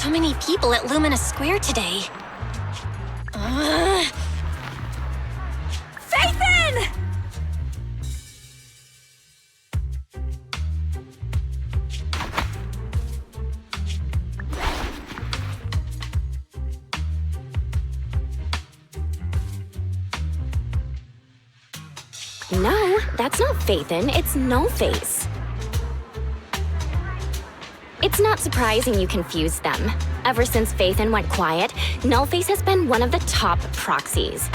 So many people at Luminous Square today. Phaethon! No, that's not Phaethon, it's Nullface. It's not surprising you confused them. Ever since Phaethon went quiet, Nullface has been one of the top proxies.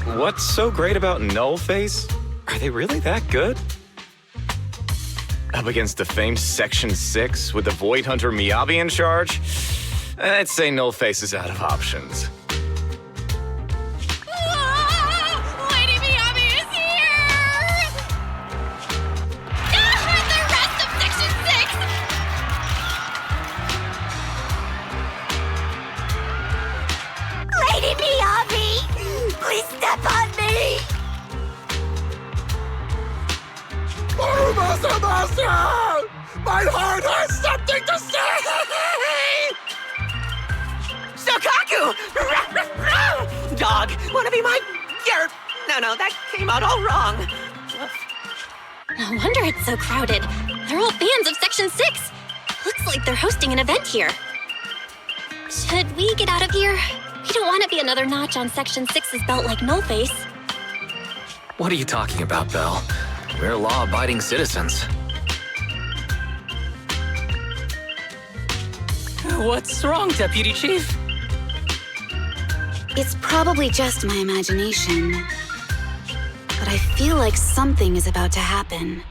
What's so great about Nullface? Are they really that good? Up against the famed Section 6 with the Void Hunter Miyabi in charge? I'd say Nullface is out of options. Lady Miyabi is here! The rest of Section 6! Lady Miyabi! Please step on me! Master! My heart has something to say! Shokaku! Dog, wanna be my... No, that came out all wrong. No wonder it's so crowded. They're all fans of Section 6. Looks like they're hosting an event here. Should we get out of here? We don't want to be another notch on Section 6's belt like Nullface. What are you talking about, Belle? We're law-abiding citizens. What's wrong, Deputy Chief? It's probably just my imagination, but I feel like something is about to happen.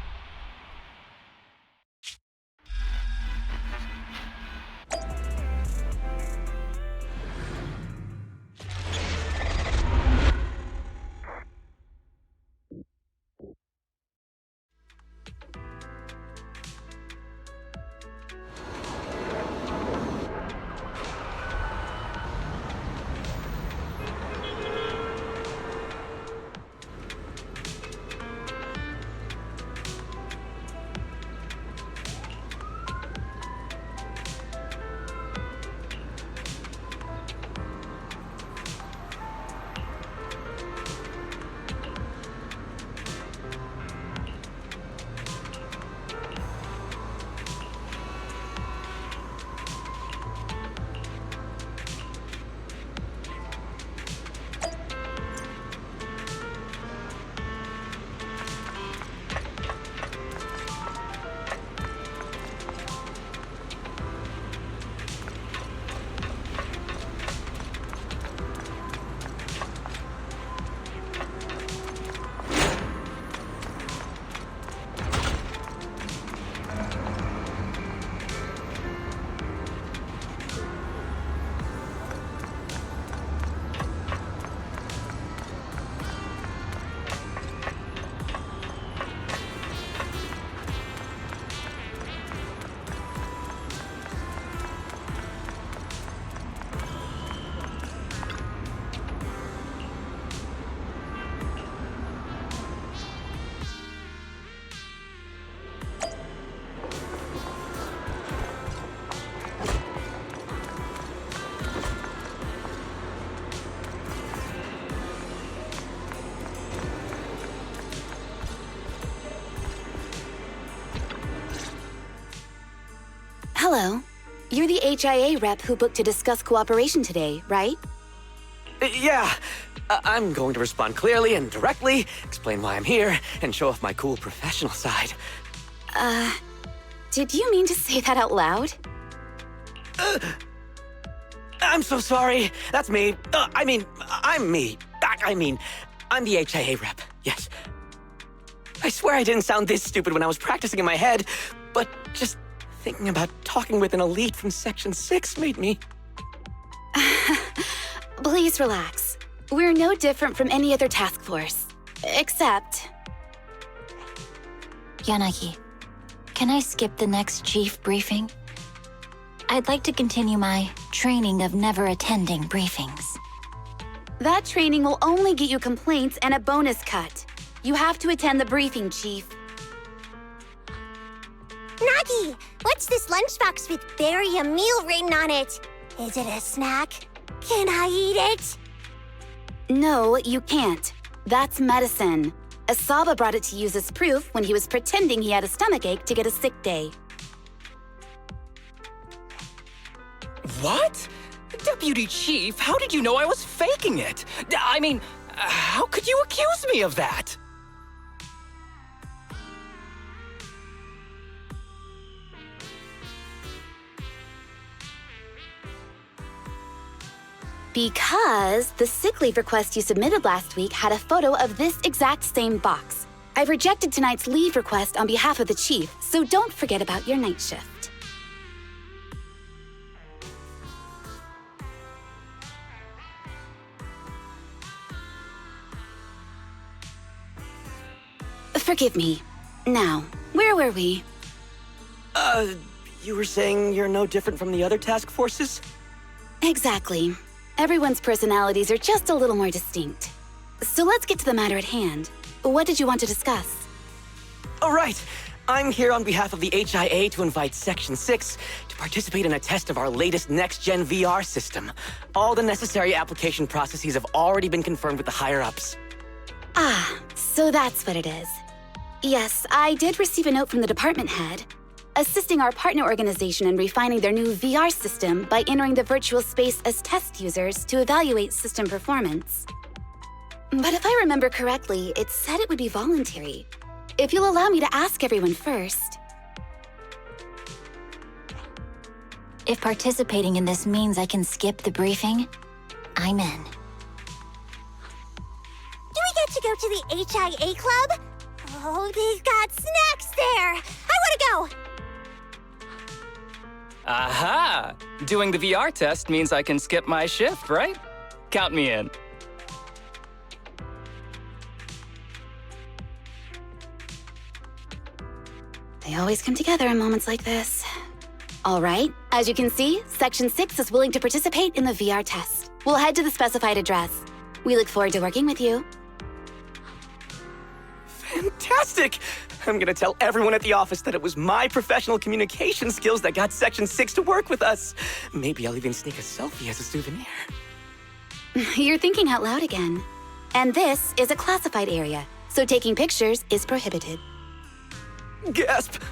Hello. You're the HIA rep who booked to discuss cooperation today, right? Yeah. I'm going to respond clearly and directly, explain why I'm here, and show off my cool professional side. Did you mean to say that out loud? I'm so sorry. That's me. I'm me. I'm the HIA rep. Yes. I swear I didn't sound this stupid when I was practicing in my head, but just thinking about talking with an elite from Section 6 made me... Please relax. We're no different from any other task force. Except... Yanagi, can I skip the next chief briefing? I'd like to continue my training of never attending briefings. That training will only get you complaints and a bonus cut. You have to attend the briefing, Chief. Nagi, what's this lunchbox with "bury a meal" written on it? Is it a snack? Can I eat it? No, you can't. That's medicine. Asaba brought it to use as proof when he was pretending he had a stomachache to get a sick day. What? Deputy Chief, how did you know I was faking it? I mean, how could you accuse me of that? Because the sick leave request you submitted last week had a photo of this exact same box. I've rejected tonight's leave request on behalf of the chief, so don't forget about your night shift. Forgive me. Now, where were we? You were saying you're no different from the other task forces? Exactly. Everyone's personalities are just a little more distinct. So let's get to the matter at hand. What did you want to discuss? All right. I'm here on behalf of the HIA to invite Section 6 to participate in a test of our latest next-gen VR system. All the necessary application processes have already been confirmed with the higher-ups. Ah, so that's what it is. Yes, I did receive a note from the department head, assisting our partner organization in refining their new VR system by entering the virtual space as test users to evaluate system performance. But if I remember correctly, it said it would be voluntary. If you'll allow me to ask everyone first. If participating in this means I can skip the briefing, I'm in. Do we get to go to the HIA club? Oh, they've got snacks there! I wanna go! Aha! Doing the VR test means I can skip my shift, right? Count me in. They always come together in moments like this. All right, as you can see, Section 6 is willing to participate in the VR test. We'll head to the specified address. We look forward to working with you. Fantastic! I'm gonna tell everyone at the office that it was my professional communication skills that got Section 6 to work with us. Maybe I'll even sneak a selfie as a souvenir. You're thinking out loud again. And this is a classified area, so taking pictures is prohibited. Gasp!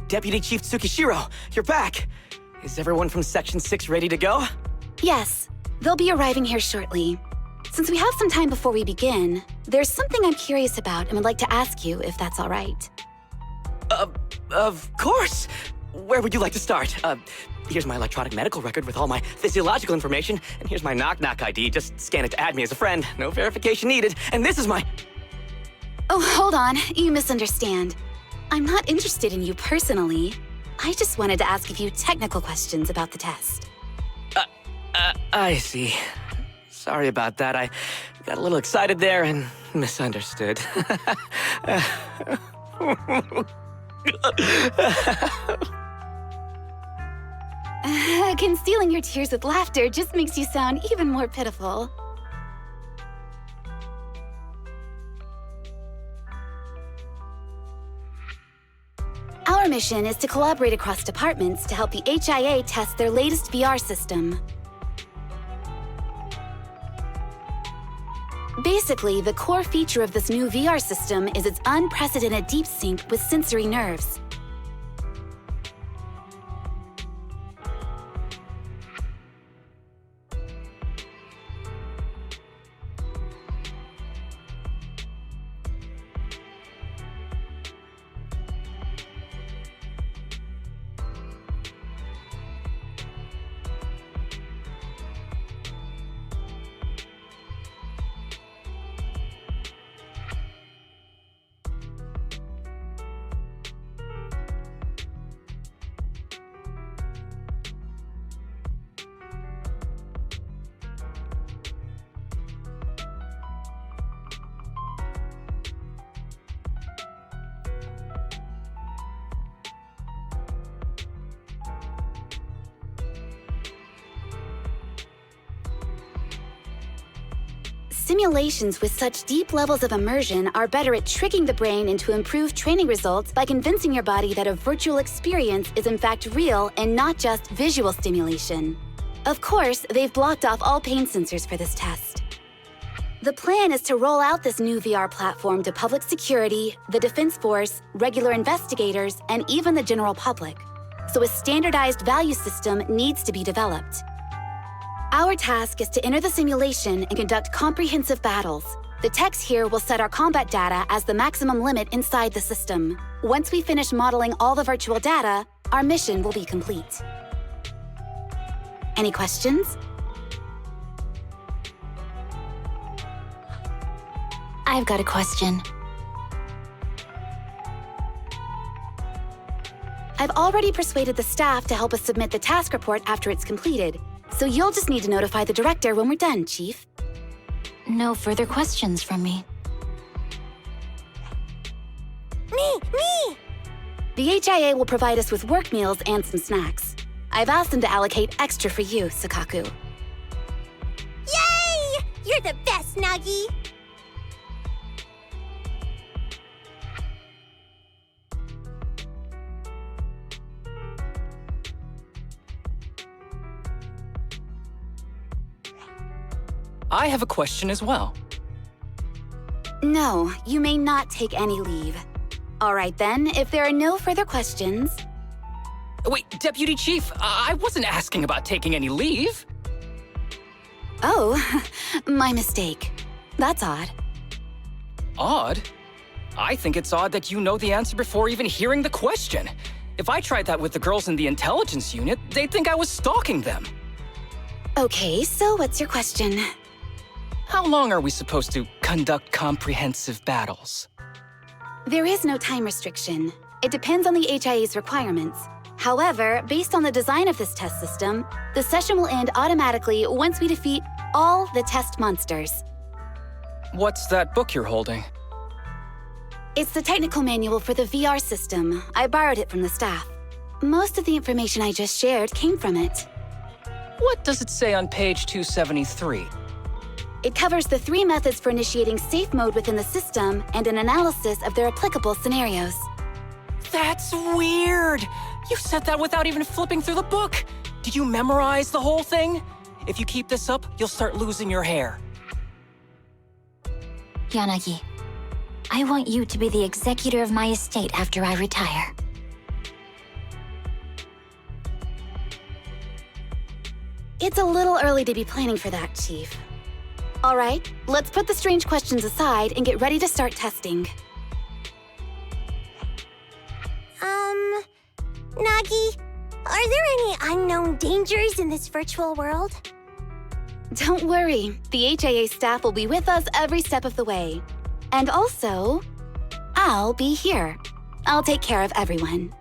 Deputy Chief Tsukishiro, you're back! Is everyone from Section 6 ready to go? Yes, they'll be arriving here shortly. Since we have some time before we begin, there's something I'm curious about and would like to ask you if that's all right. Of course! Where would you like to start? Here's my electronic medical record with all my physiological information, and here's my knock-knock ID. Just scan it to add me as a friend. No verification needed. And this is my... Oh, hold on. You misunderstand. I'm not interested in you personally. I just wanted to ask a few technical questions about the test. I see. Sorry about that. I got a little excited there and misunderstood. Concealing your tears with laughter just makes you sound even more pitiful. Our mission is to collaborate across departments to help the HIA test their latest VR system. Basically, the core feature of this new VR system is its unprecedented deep sync with sensory nerves. Simulations with such deep levels of immersion are better at tricking the brain into improved training results by convincing your body that a virtual experience is in fact real and not just visual stimulation. Of course, they've blocked off all pain sensors for this test. The plan is to roll out this new VR platform to public security, the Defense Force, regular investigators, and even the general public. So a standardized value system needs to be developed. Our task is to enter the simulation and conduct comprehensive battles. The techs here will set our combat data as the maximum limit inside the system. Once we finish modeling all the virtual data, our mission will be complete. Any questions? I've got a question. I've already persuaded the staff to help us submit the task report after it's completed. So you'll just need to notify the director when we're done, Chief. No further questions from me. Me! The HIA will provide us with work meals and some snacks. I've asked them to allocate extra for you, Sakaku. Yay! You're the best, Nagi! I have a question as well. No, you may not take any leave. All right then, if there are no further questions... Wait, Deputy Chief, I wasn't asking about taking any leave. Oh, my mistake. That's odd. Odd? I think it's odd that you know the answer before even hearing the question. If I tried that with the girls in the intelligence unit, they'd think I was stalking them. Okay, so what's your question? How long are we supposed to conduct comprehensive battles? There is no time restriction. It depends on the HIA's requirements. However, based on the design of this test system, the session will end automatically once we defeat all the test monsters. What's that book you're holding? It's the technical manual for the VR system. I borrowed it from the staff. Most of the information I just shared came from it. What does it say on page 273? It covers the 3 methods for initiating safe mode within the system and an analysis of their applicable scenarios. That's weird! You said that without even flipping through the book! Did you memorize the whole thing? If you keep this up, you'll start losing your hair. Yanagi, I want you to be the executor of my estate after I retire. It's a little early to be planning for that, Chief. All right, let's put the strange questions aside and get ready to start testing. Nagi, are there any unknown dangers in this virtual world? Don't worry, the HAA staff will be with us every step of the way. And also, I'll be here. I'll take care of everyone.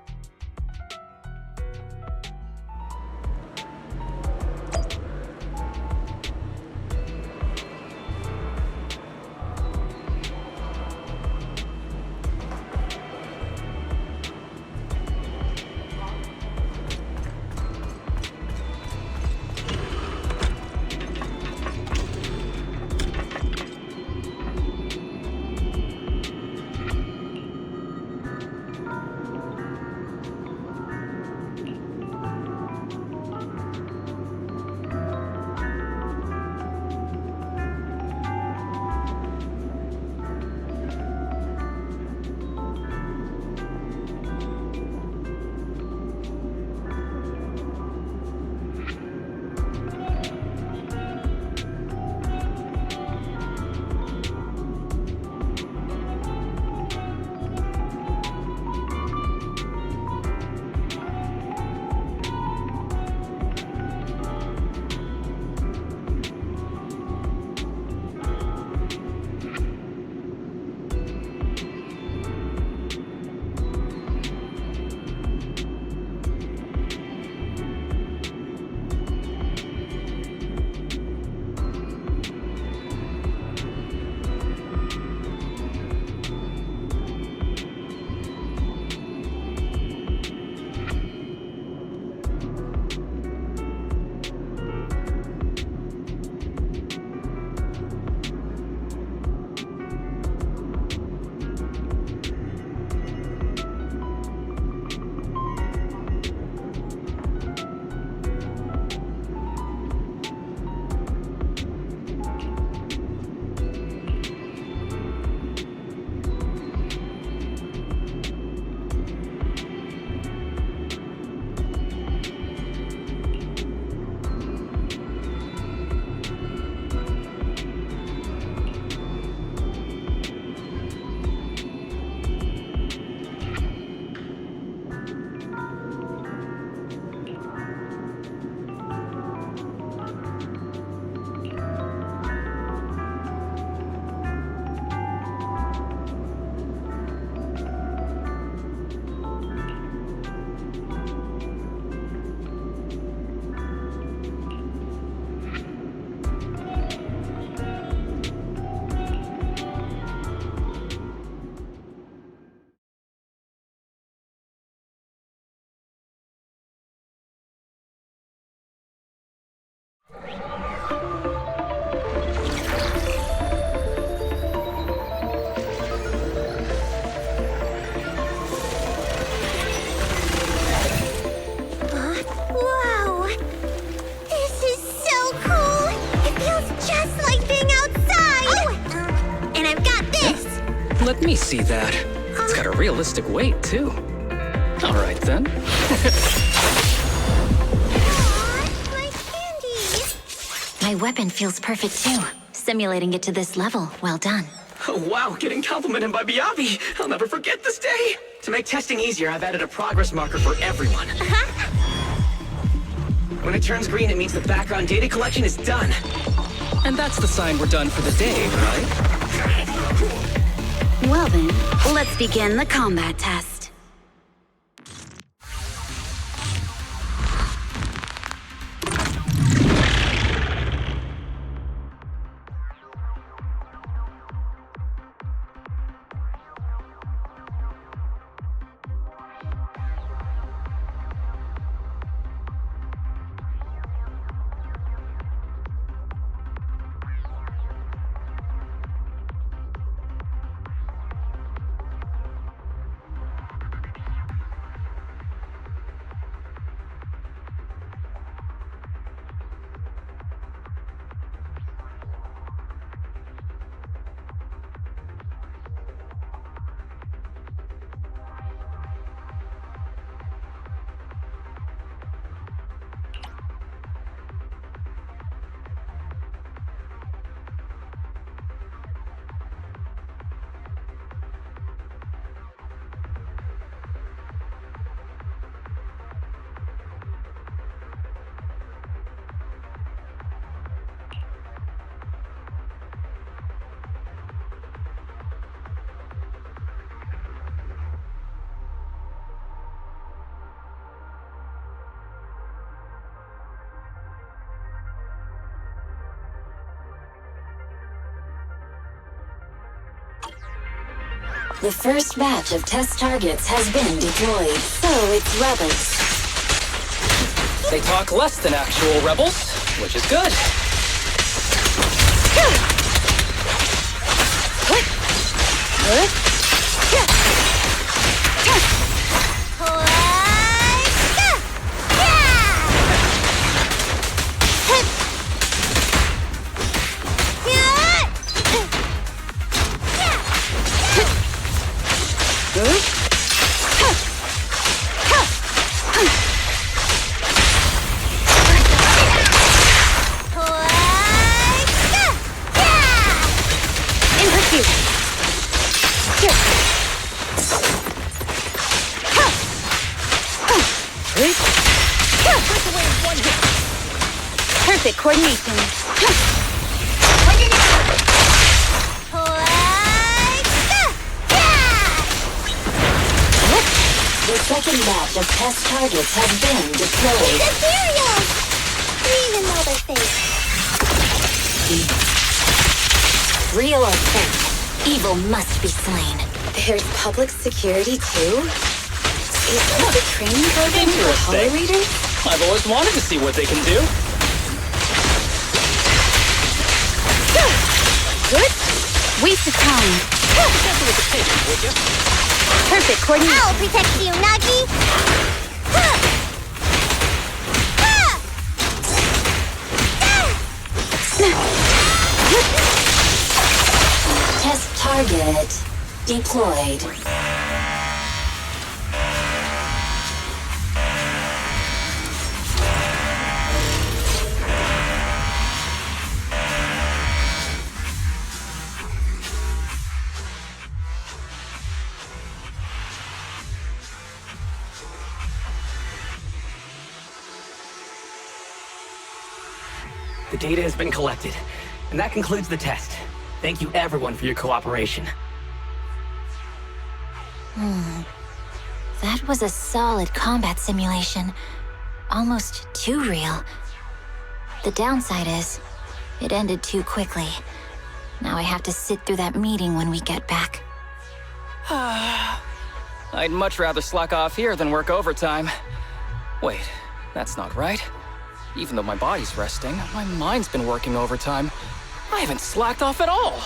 Wow! This is so cool! It feels just like being outside! Oh! And I've got this! Let me see that. It's got a realistic weight, too. All right, then. Aw, my candy! My weapon feels perfect too. Simulating it to this level, well done. Oh, wow, getting complimented by Biabi. I'll never forget this day. To make testing easier, I've added a progress marker for everyone. When it turns green, it means the background data collection is done. And that's the sign we're done for the day, right? Well then, let's begin the combat test. The first batch of test targets has been deployed. So it's rebels. They talk less than actual rebels, which is good. Perfect coordination. The second batch of test targets has been deployed. Ethereals! Even though they're fake. Real or fake, evil must be slain. There's public security too? Is this a training program for holo readers? I've always wanted to see what they can do. Good. Waste of time. Perfect coordination. I'll protect you, Nagi! Test target deployed. The data has been collected, and that concludes the test. Thank you everyone for your cooperation. That was a solid combat simulation. Almost too real. The downside is, it ended too quickly. Now I have to sit through that meeting when we get back. I'd much rather slack off here than work overtime. Wait, that's not right. Even though my body's resting, my mind's been working overtime. I haven't slacked off at all.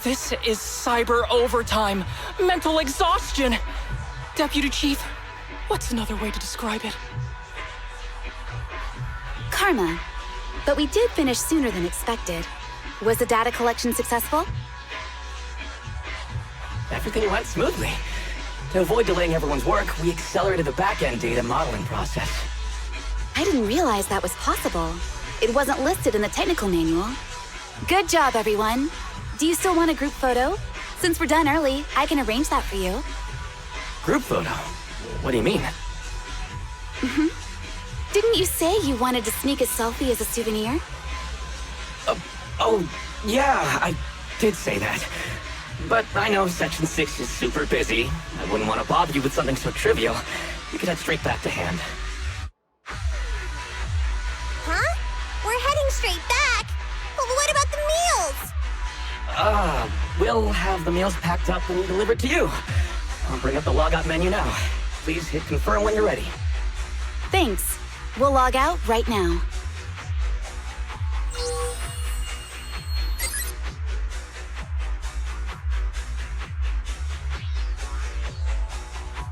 This is cyber overtime. Mental exhaustion. Deputy Chief, what's another way to describe it? Karma. But we did finish sooner than expected. Was the data collection successful? Everything went smoothly. To avoid delaying everyone's work, we accelerated the back-end data modeling process. I didn't realize that was possible. It wasn't listed in the technical manual. Good job, everyone. Do you still want a group photo? Since we're done early, I can arrange that for you. Group photo? What do you mean? Didn't you say you wanted to sneak a selfie as a souvenir? Oh, yeah, I did say that. But I know Section 6 is super busy. I wouldn't want to bother you with something so trivial. You could head straight back to hand. Huh? We're heading straight back. But what about the meals? We'll have the meals packed up and delivered to you. I'll bring up the logout menu now. Please hit confirm when you're ready. Thanks. We'll log out right now.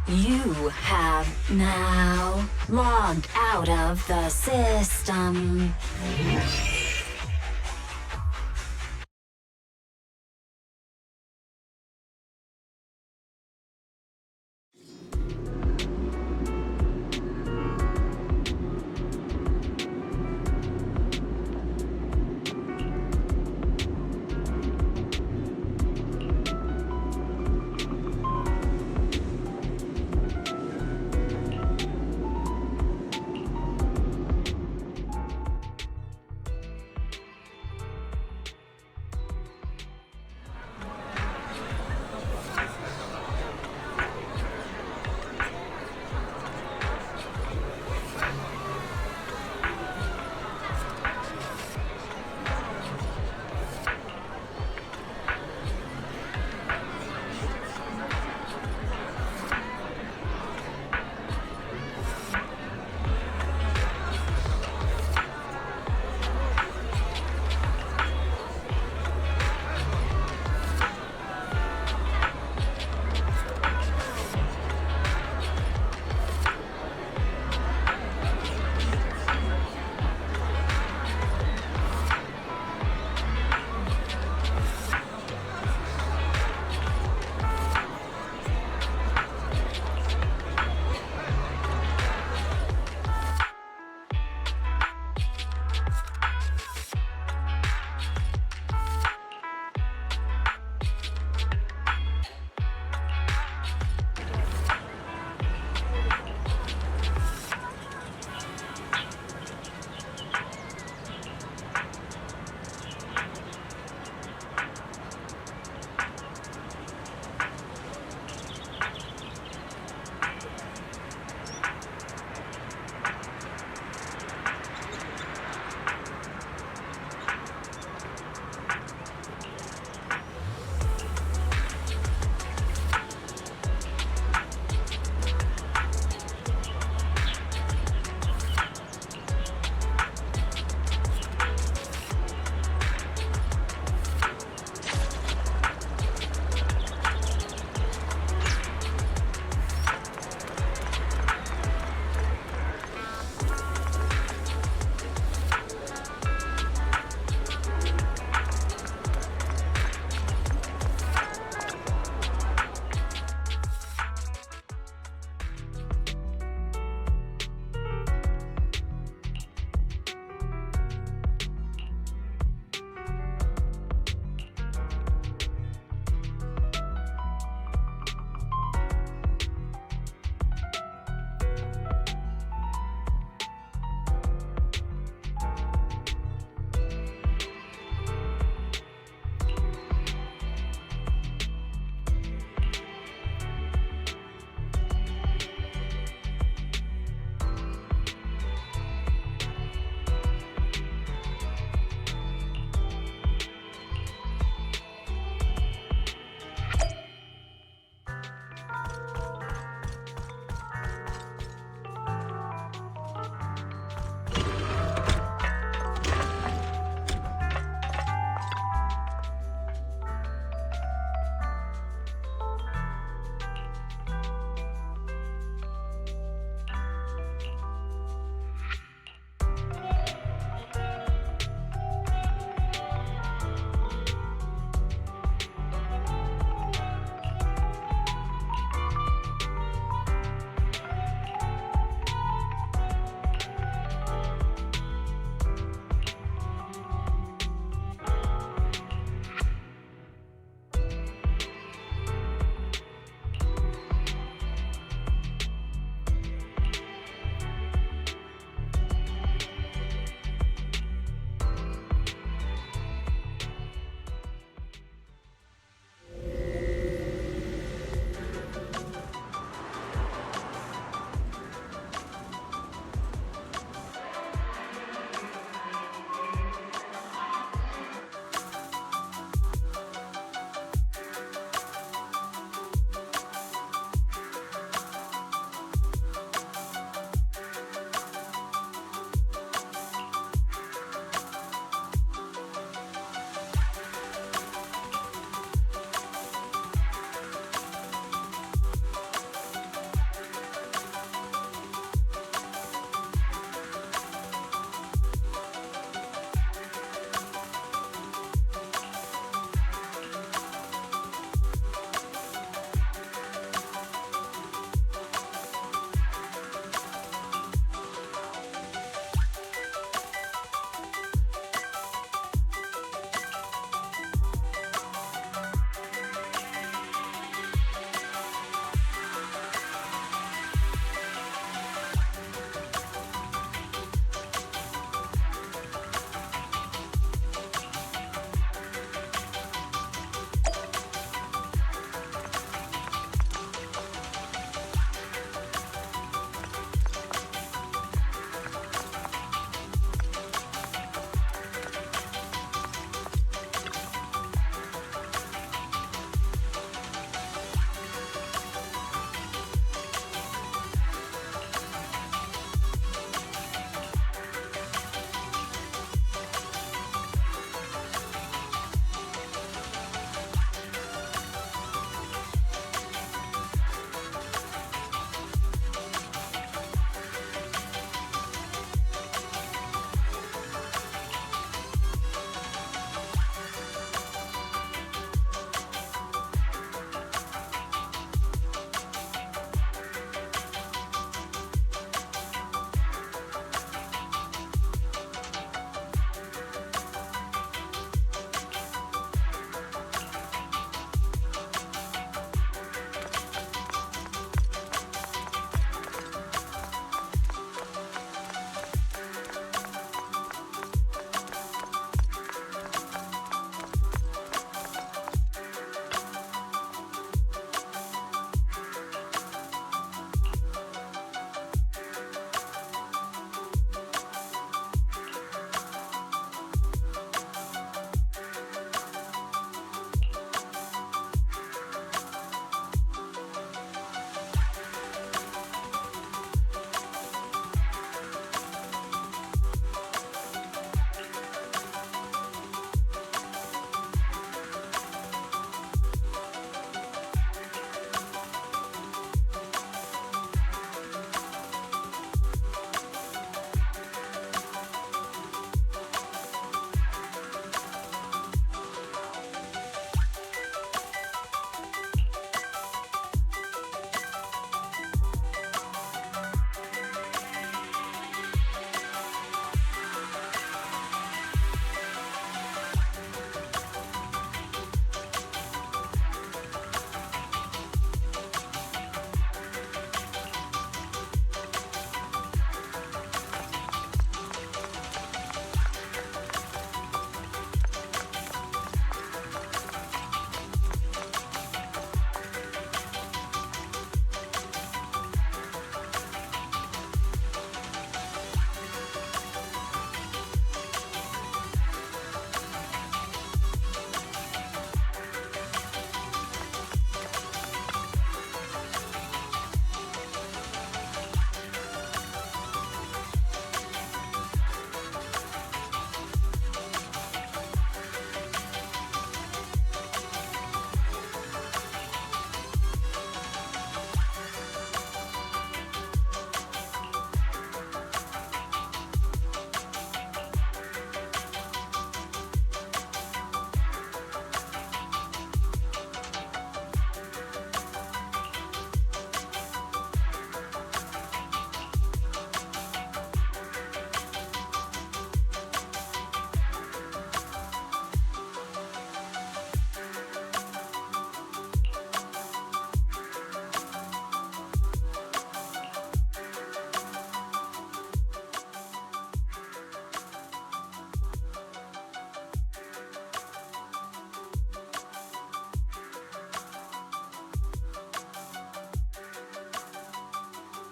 You have now logged out of the system.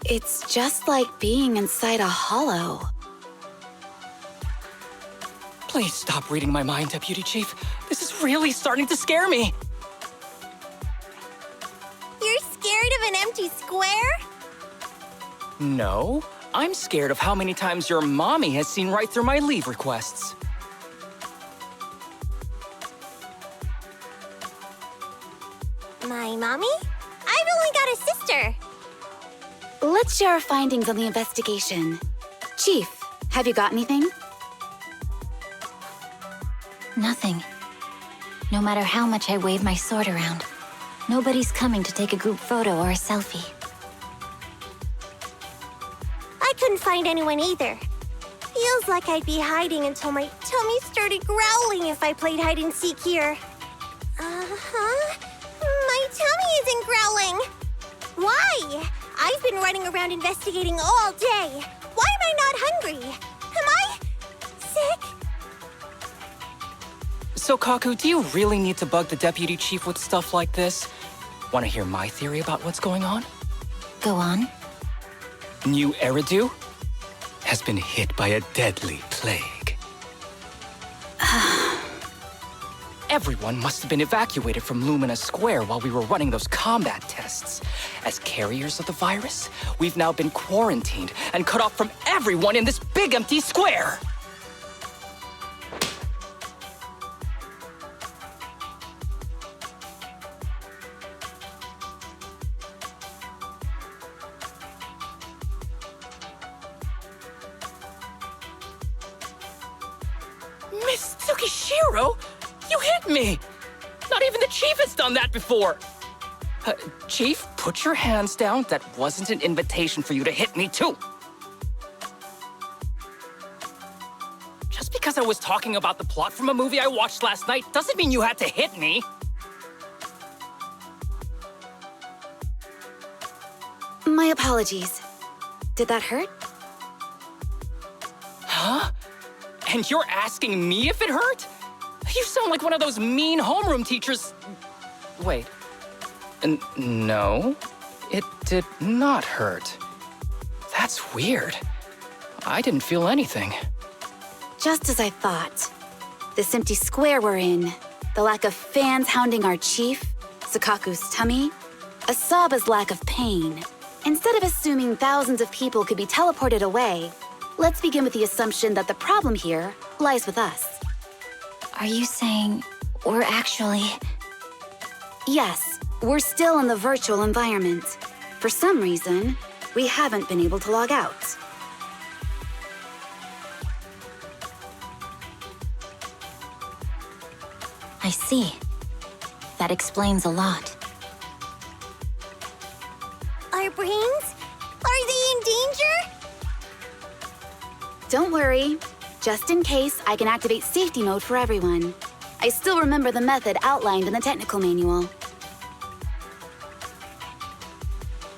It's just like being inside a hollow. Please stop reading my mind, Deputy Chief. This is really starting to scare me. You're scared of an empty square? No, I'm scared of how many times your mommy has seen right through my leave requests. My mommy? I've only got a sister. Let's share our findings on the investigation. Chief, have you got anything? Nothing. No matter how much I wave my sword around, nobody's coming to take a group photo or a selfie. I couldn't find anyone either. Feels like I'd be hiding until my tummy started growling if I played hide and seek here. Uh-huh. My tummy isn't growling. Why? I've been running around investigating all day. Why am I not hungry? Am I sick? So, Kaku, do you really need to bug the Deputy Chief with stuff like this? Want to hear my theory about what's going on? Go on. New Eridu has been hit by a deadly plague. Everyone must have been evacuated from Lumina Square while we were running those combat tests. As carriers of the virus, we've now been quarantined and cut off from everyone in this big empty square. Miss Tsukishiro, you hit me! Not even the Chief has done that before! Chief, put your hands down. That wasn't an invitation for you to hit me, too! Just because I was talking about the plot from a movie I watched last night doesn't mean you had to hit me! My apologies. Did that hurt? Huh? And you're asking me if it hurt? You sound like one of those mean homeroom teachers. Wait. No, it did not hurt. That's weird. I didn't feel anything. Just as I thought. This empty square we're in, the lack of fans hounding our chief, Sukaku's tummy, Asaba's lack of pain. Instead of assuming thousands of people could be teleported away, let's begin with the assumption that the problem here lies with us. Are you saying we're actually... Yes, we're still in the virtual environment. For some reason, we haven't been able to log out. I see. That explains a lot. Our brains? Are they in danger? Don't worry. Just in case, I can activate safety mode for everyone. I still remember the method outlined in the technical manual.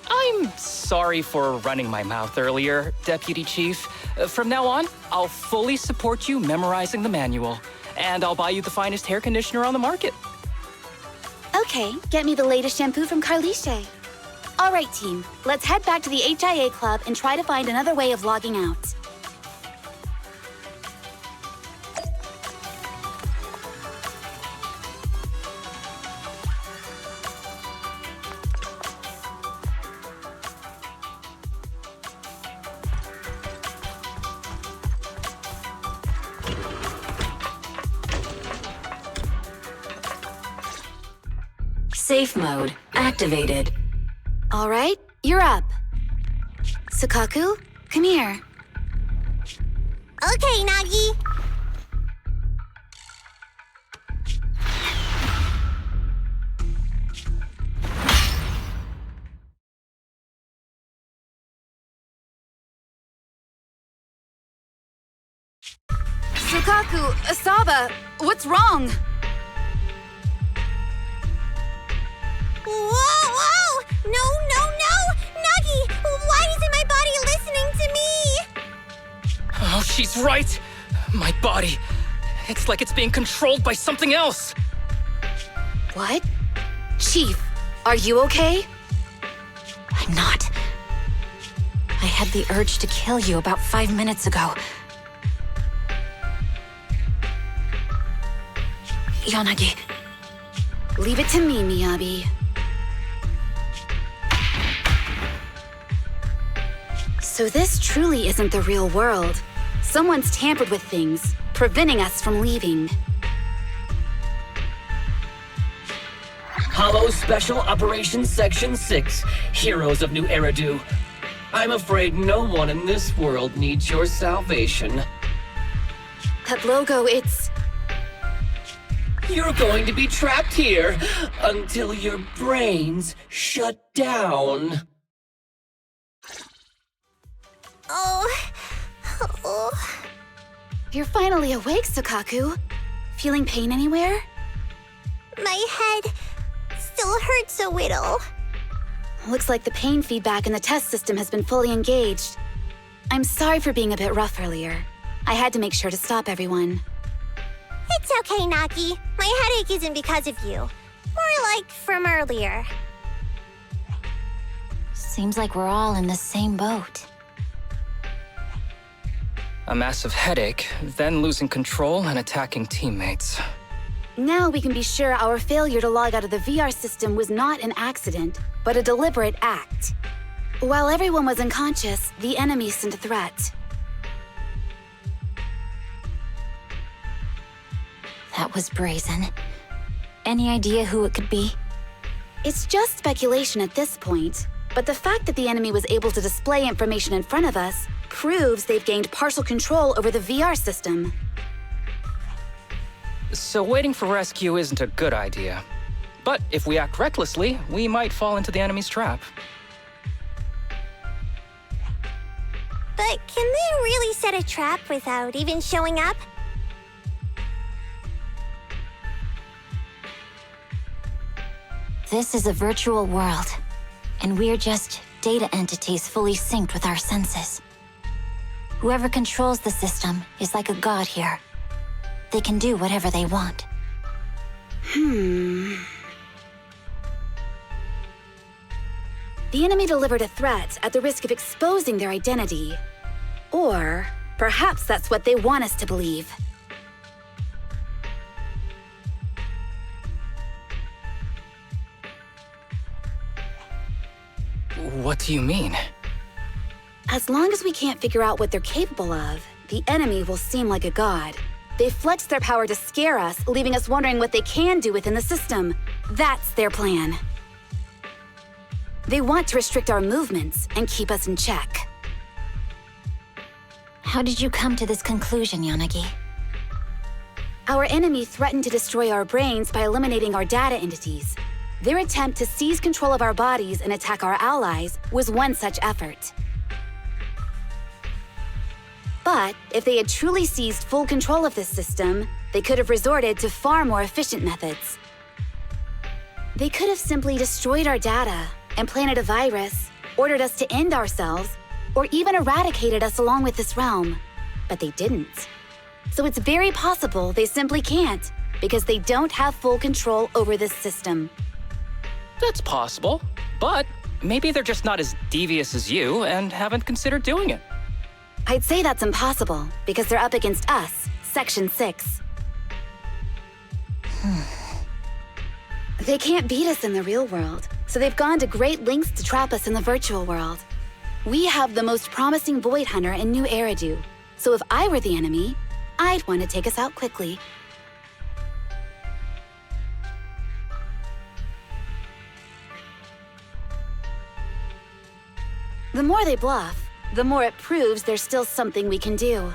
I'm sorry for running my mouth earlier, Deputy Chief. From now on, I'll fully support you memorizing the manual, and I'll buy you the finest hair conditioner on the market. Okay, get me the latest shampoo from Carliche. All right, team, let's head back to the HIA Club and try to find another way of logging out. Safe mode activated. All right, you're up. Sukaku, come here. Okay, Nagi. Sukaku, Asaba, what's wrong? Whoa! No! Nagi, why isn't my body listening to me? Oh, she's right. My body. It's like it's being controlled by something else. What? Chief, are you okay? I'm not. had the urge to kill you about 5 minutes ago. Yanagi. Leave it to me, Miyabi. So this truly isn't the real world. Someone's tampered with things, preventing us from leaving. Hollow Special Operations Section 6, Heroes of New Eridu. I'm afraid no one in this world needs your salvation. That logo, it's... You're going to be trapped here until your brains shut down. Oh. You're finally awake, Sukaku. Feeling pain anywhere? My head still hurts a little. Looks like the pain feedback in the test system has been fully engaged. I'm sorry for being a bit rough earlier. I had to make sure to stop everyone. It's okay, Naki. My headache isn't because of you. More like from earlier. Seems like we're all in the same boat. A massive headache, then losing control and attacking teammates. Now we can be sure our failure to log out of the VR system was not an accident, but a deliberate act. While everyone was unconscious, the enemy sent a threat. That was brazen. Any idea who it could be? It's just speculation at this point, but the fact that the enemy was able to display information in front of us proves they've gained partial control over the VR system. So waiting for rescue isn't a good idea. But if we act recklessly, we might fall into the enemy's trap. But can they really set a trap without even showing up? This is a virtual world, and we're just data entities fully synced with our senses. Whoever controls the system is like a god here. They can do whatever they want. The enemy delivered a threat at the risk of exposing their identity. Or perhaps that's what they want us to believe. What do you mean? As long as we can't figure out what they're capable of, the enemy will seem like a god. They flex their power to scare us, leaving us wondering what they can do within the system. That's their plan. They want to restrict our movements and keep us in check. How did you come to this conclusion, Yanagi? Our enemy threatened to destroy our brains by eliminating our data entities. Their attempt to seize control of our bodies and attack our allies was one such effort. But if they had truly seized full control of this system, they could have resorted to far more efficient methods. They could have simply destroyed our data, implanted a virus, ordered us to end ourselves, or even eradicated us along with this realm. But they didn't. So it's very possible they simply can't, because they don't have full control over this system. That's possible, but maybe they're just not as devious as you and haven't considered doing it. I'd say that's impossible, because they're up against us, Section 6. They can't beat us in the real world, so they've gone to great lengths to trap us in the virtual world. We have the most promising Void Hunter in New Eridu, so if I were the enemy, I'd want to take us out quickly. The more they bluff, the more it proves there's still something we can do.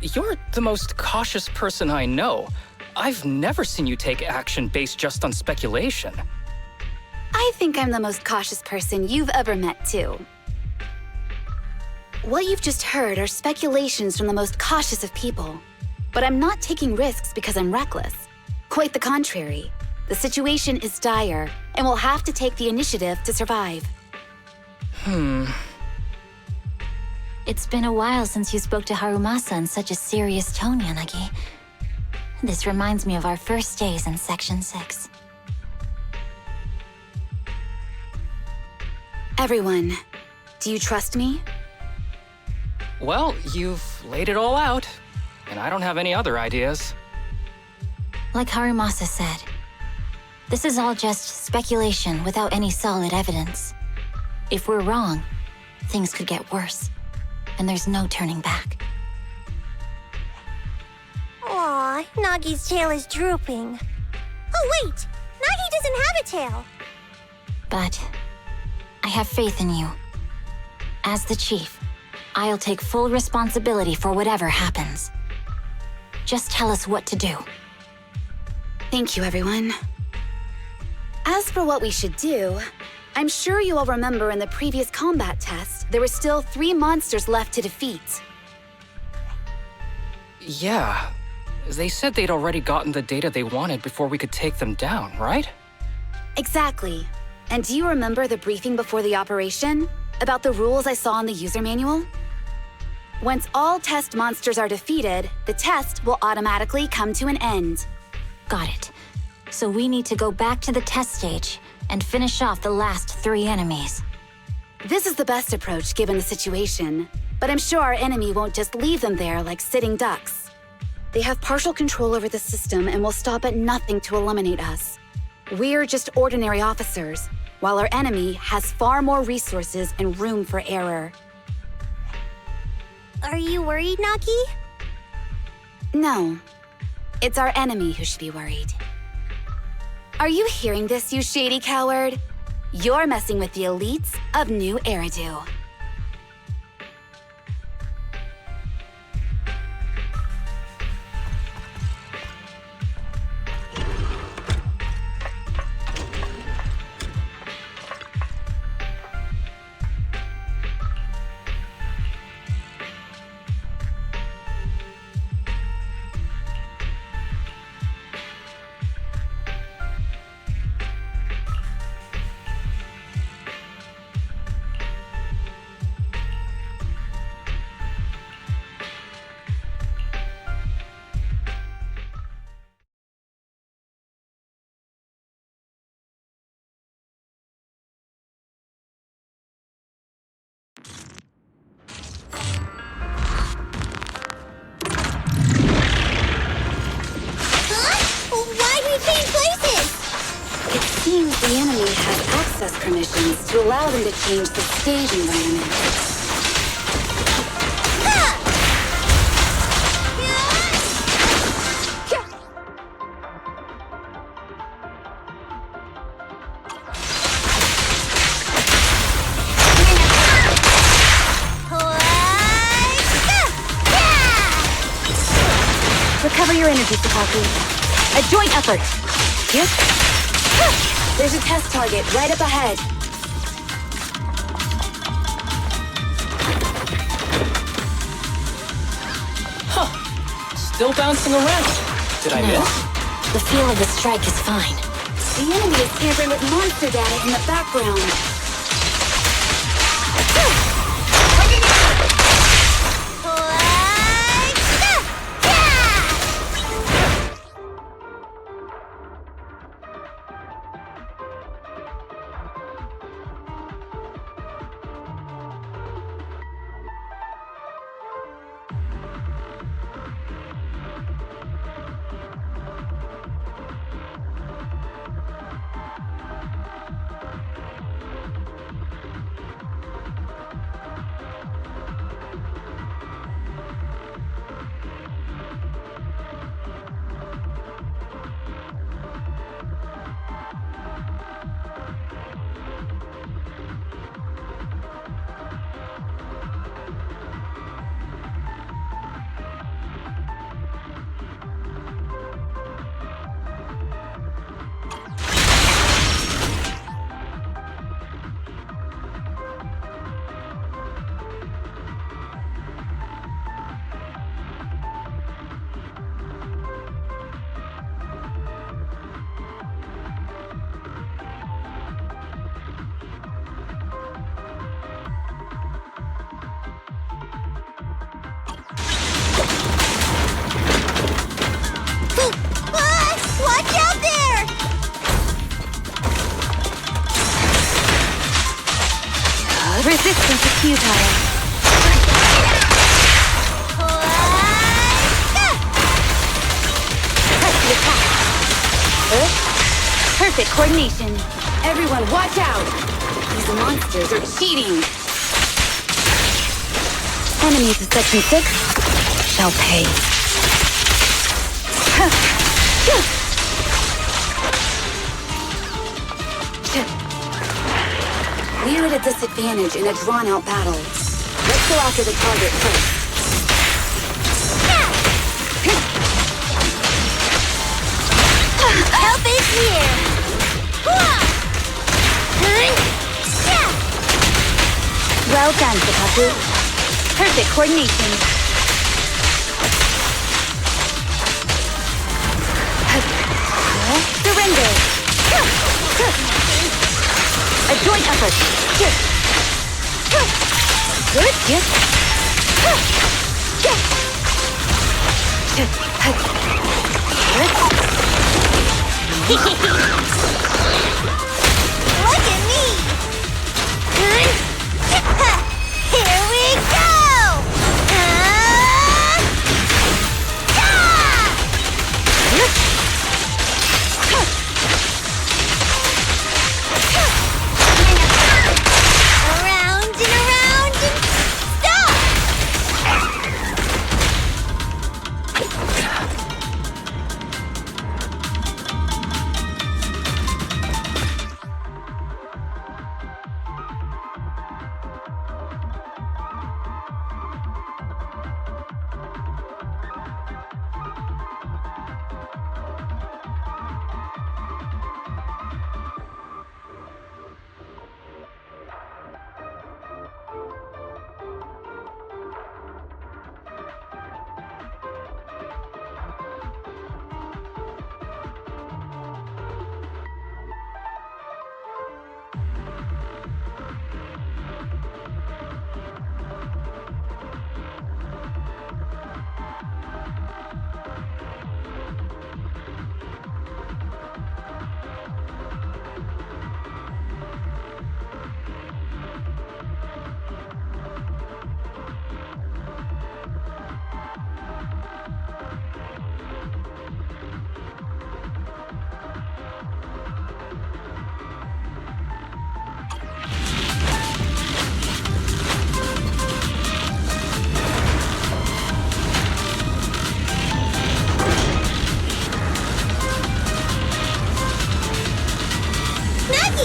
You're the most cautious person I know. I've never seen you take action based just on speculation. I think I'm the most cautious person you've ever met, too. What you've just heard are speculations from the most cautious of people. But I'm not taking risks because I'm reckless. Quite the contrary. The situation is dire, and we'll have to take the initiative to survive. It's been a while since you spoke to Harumasa in such a serious tone, Yanagi. This reminds me of our first days in Section 6. Everyone, Do you trust me? Well, you've laid it all out, and I don't have any other ideas. Like Harimasa said, this is all just speculation without any solid evidence. If we're wrong, things could get worse, and there's no turning back. Aw, Nagi's tail is drooping. Oh wait! Nagi doesn't have a tail! But I have faith in you. As the chief, I'll take full responsibility for whatever happens. Just tell us what to do. Thank you, everyone. As for what we should do, I'm sure you all remember in the previous combat test, there were still 3 monsters left to defeat. Yeah. They said they'd already gotten the data they wanted before we could take them down, right? Exactly. And do you remember the briefing before the operation? About the rules I saw in the user manual? Once all test monsters are defeated, the test will automatically come to an end. Got it. So we need to go back to the test stage and finish off the last 3 enemies. This is the best approach given the situation, but I'm sure our enemy won't just leave them there like sitting ducks. They have partial control over the system and will stop at nothing to eliminate us. We're just ordinary officers, while our enemy has far more resources and room for error. Are you worried, Nagi? No. It's our enemy who should be worried. Are you hearing this, you shady coward? You're messing with the elites of New Eridu. The enemy has access permissions to allow them to change the stage environment. Recover your energy, Sakaki. A joint effort. Yes? There's a test target right up ahead. Huh. Still bouncing around. Did I miss? The feel of the strike is fine. The enemy is tampering with monster data in the background. Resistance is futile. Press the attack. Perfect coordination. Everyone, watch out! These monsters are cheating. Enemies of Section 6 shall pay. We're at a disadvantage in a drawn-out battle. Let's go after the target first. Help is here! Well done, Pikachu. Perfect coordination. Surrender. A joint effort. Good. Yes. Look at me! Here we go! Around and around and stop!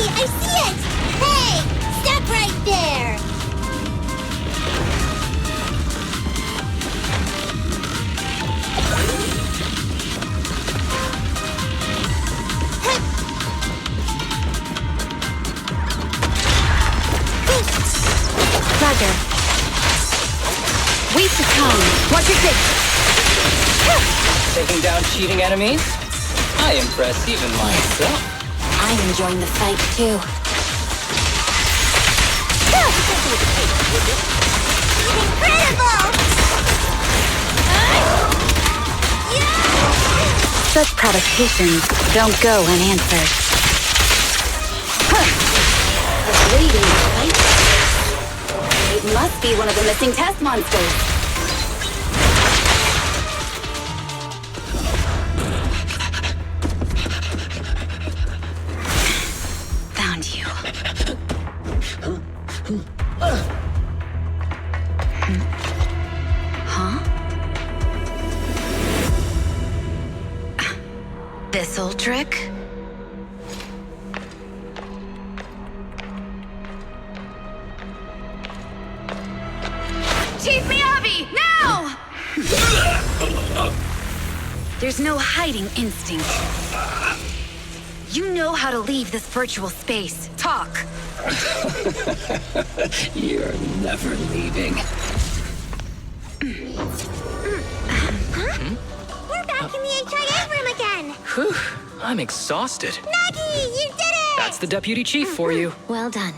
I see it! Hey! Stop right there! Roger. Waste of time. Watch your six. Taking down cheating enemies? I impress even myself. I'm enjoying the fight, too. Incredible! Such provocations don't go unanswered. A bleeding fight? It must be one of the missing test monsters. Found you. Huh? This old trick? Chief Miyabi, now! There's no hiding instinct. You know how to leave this virtual space. Talk. You're never leaving. We're back in the HIA room again! Whew, I'm exhausted. Nagi, you did it! That's the deputy chief for you. Well done.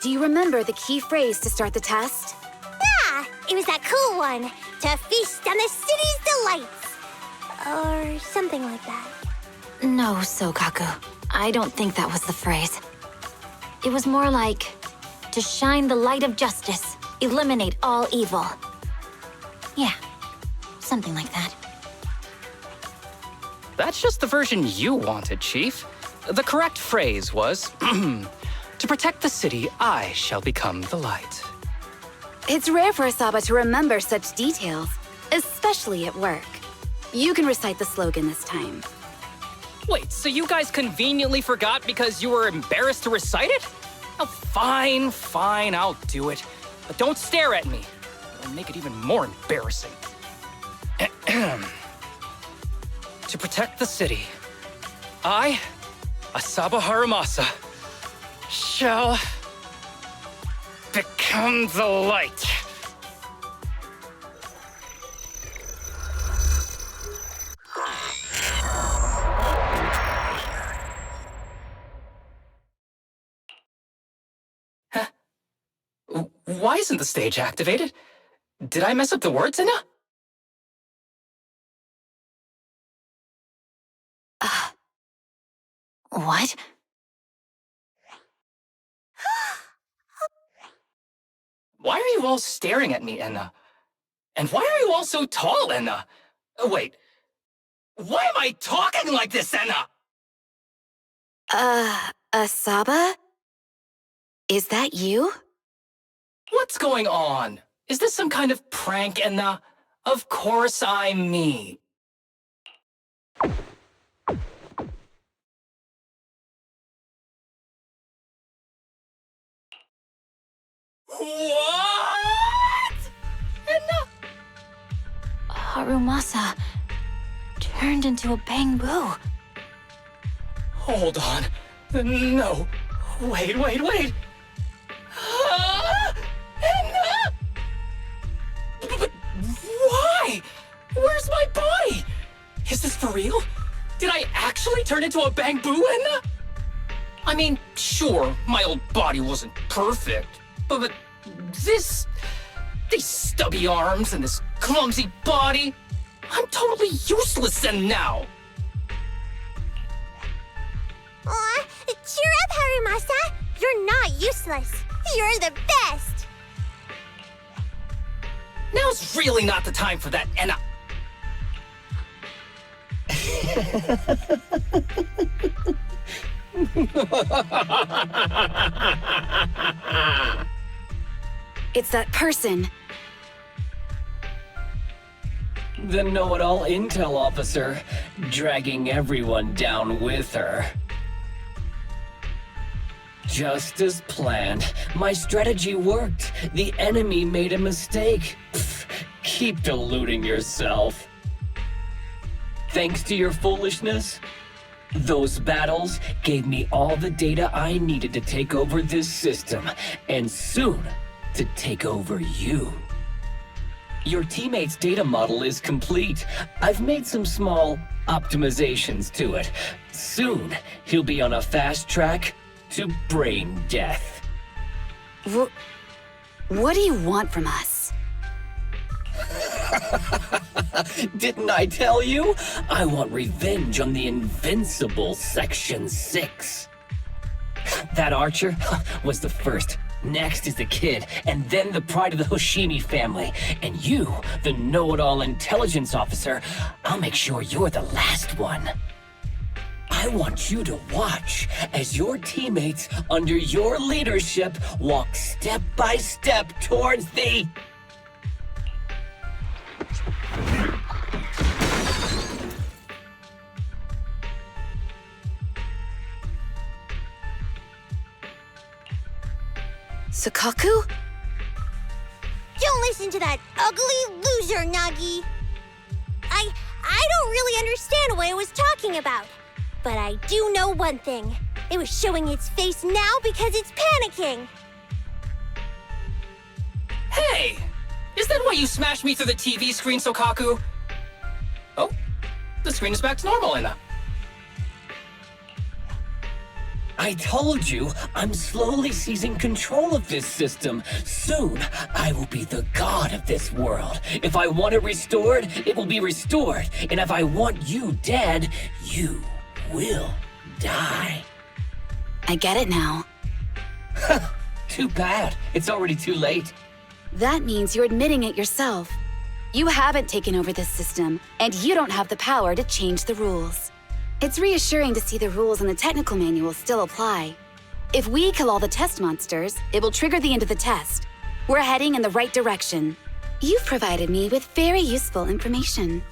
Do you remember the key phrase to start the test? Yeah, it was that cool one. To feast on the city's delights. Or something like that. No, Sokaku. I don't think that was the phrase. It was more like, to shine the light of justice, eliminate all evil. Yeah, something like that. That's just the version you wanted, Chief. The correct phrase was, to protect the city, I shall become the light. It's rare for Asaba to remember such details, especially at work. You can recite the slogan this time. Wait, so you guys conveniently forgot because you were embarrassed to recite it? Oh, fine, I'll do it. But don't stare at me. It'll make it even more embarrassing. To protect the city, I, Asaba Harumasa, shall become the light. Huh? Why isn't the stage activated? Did I mess up the words, Inna? What? Why are you all staring at me, Enna? And why are you all so tall, Enna? Wait, why am I talking like this, Enna? Asaba? Is that you? What's going on? Is this some kind of prank, Enna? Of course I'm me. What? Enna? Harumasa turned into a bamboo. Hold on. No. Wait. Enna? But why? Where's my body? Is this for real? Did I actually turn into a bamboo, Enna? I mean, sure, my old body wasn't perfect, but these stubby arms and this clumsy body, I'm totally useless then now. Aw, cheer up, Harumasa. You're not useless. You're the best. Now's really not the time for that, Enna. It's that person. The know-it-all intel officer, dragging everyone down with her. Just as planned. My strategy worked. The enemy made a mistake. Pfft, keep deluding yourself. Thanks to your foolishness, those battles gave me all the data I needed to take over this system, and soon to take over you. Your teammate's data model is complete. I've made some small optimizations to it. Soon, he'll be on a fast track to brain death. What do you want from us? Didn't I tell you? I want revenge on the invincible Section 6. That archer was the first. Next is the kid, and then the pride of the Hoshimi family. And you, the know-it-all intelligence officer, I'll make sure you're the last one. I want you to watch as your teammates under your leadership walk step by step towards the... Sokaku? Don't listen to that ugly loser, Nagi. I don't really understand what it was talking about. But I do know one thing. It was showing its face now because it's panicking. Hey! Is that why you smashed me through the TV screen, Sokaku? Oh, the screen is back to normal, Enna. I told you, I'm slowly seizing control of this system. Soon, I will be the god of this world. If I want it restored, it will be restored. And if I want you dead, you will die. I get it now. Too bad. It's already too late. That means you're admitting it yourself. You haven't taken over this system, and you don't have the power to change the rules. It's reassuring to see the rules in the technical manual still apply. If we kill all the test monsters, it will trigger the end of the test. We're heading in the right direction. You've provided me with very useful information.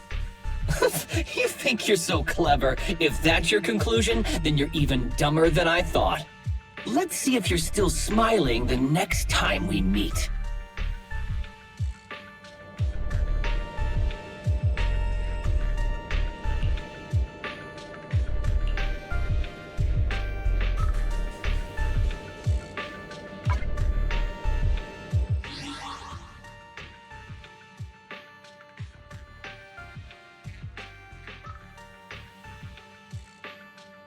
You think you're so clever. If that's your conclusion, then you're even dumber than I thought. Let's see if you're still smiling the next time we meet.